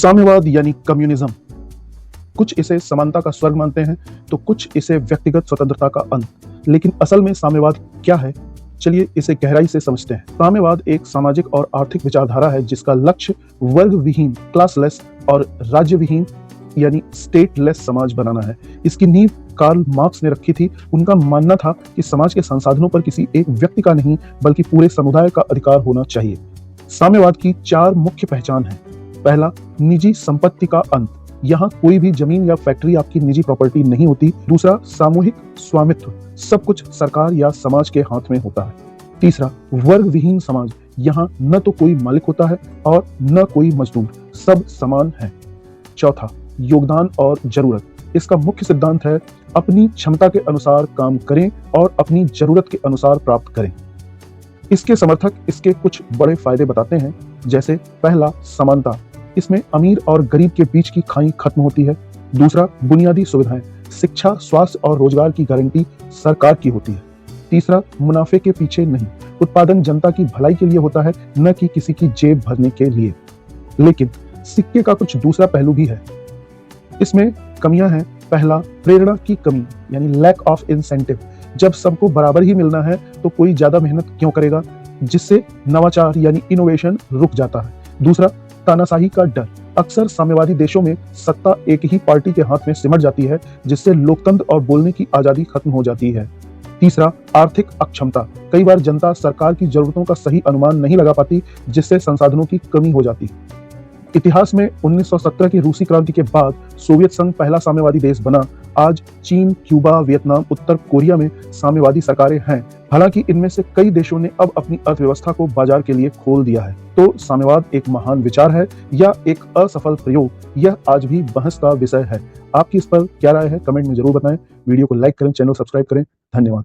साम्यवाद यानी कम्युनिज्म। कुछ इसे समानता का स्वर्ग मानते हैं तो कुछ इसे व्यक्तिगत स्वतंत्रता का अंत। लेकिन असल में साम्यवाद क्या है? चलिए इसे गहराई से समझते हैं। साम्यवाद एक सामाजिक और आर्थिक विचारधारा है जिसका लक्ष्य वर्ग विहीन, क्लासलेस और राज्य विहीन यानी स्टेटलेस समाज बनाना है। इसकी नींव कार्ल मार्क्स ने रखी थी। उनका मानना था कि समाज के संसाधनों पर किसी एक व्यक्ति का नहीं बल्कि पूरे समुदाय का अधिकार होना चाहिए। साम्यवाद की 4 मुख्य पहचान है। पहला, निजी संपत्ति का अंत। यहाँ कोई भी जमीन या फैक्ट्री आपकी निजी प्रॉपर्टी नहीं होती। दूसरा, सामूहिक स्वामित्व। सब कुछ सरकार या समाज के हाथ में होता है। तीसरा, वर्ग विहीन समाज। यहाँ न तो कोई मालिक होता है और न कोई मजदूर, सब समान है। चौथा, योगदान और जरूरत। इसका मुख्य सिद्धांत है अपनी क्षमता के अनुसार काम करें और अपनी जरूरत के अनुसार प्राप्त करें। इसके समर्थक इसके कुछ बड़े फायदे बताते हैं, जैसे पहला, समानता। इसमें अमीर और गरीब के बीच की खाई खत्म होती है। दूसरा, बुनियादी सुविधाएं। शिक्षा, स्वास्थ्य और रोजगार की गारंटी सरकार की होती है। तीसरा, मुनाफे के पीछे नहीं। उत्पादन जनता की भलाई के लिए होता है, न कि किसी की जेब भरने के लिए। लेकिन सिक्के का कुछ दूसरा पहलू भी है। इसमें कमियां हैं। पहला, प्रेरणा की कमी यानी लैक ऑफ इंसेंटिव। जब सबको बराबर ही मिलना है तो कोई ज्यादा मेहनत क्यों करेगा, जिससे नवाचार यानी इनोवेशन रुक जाता है। दूसरा, तानाशाही का डर। अक्सर साम्यवादी देशों में सत्ता एक ही पार्टी के हाथ में सिमट जाती है, जिससे लोकतंत्र और बोलने की आजादी खत्म हो जाती है। तीसरा, आर्थिक अक्षमता। कई बार जनता सरकार की जरूरतों का सही अनुमान नहीं लगा पाती, जिससे संसाधनों की कमी हो जाती। इतिहास में 1917 की रूसी क्रांति के बाद सोवियत संघ पहला साम्यवादी देश बना। आज चीन, क्यूबा, वियतनाम, उत्तर कोरिया में साम्यवादी सरकारें हैं। हालांकि इनमें से कई देशों ने अब अपनी अर्थव्यवस्था को बाजार के लिए खोल दिया है। तो साम्यवाद एक महान विचार है या एक असफल प्रयोग, यह आज भी बहस का विषय है। आपकी इस पर क्या राय है, कमेंट में जरूर बताएं। वीडियो को लाइक करें, चैनल सब्सक्राइब करें। धन्यवाद।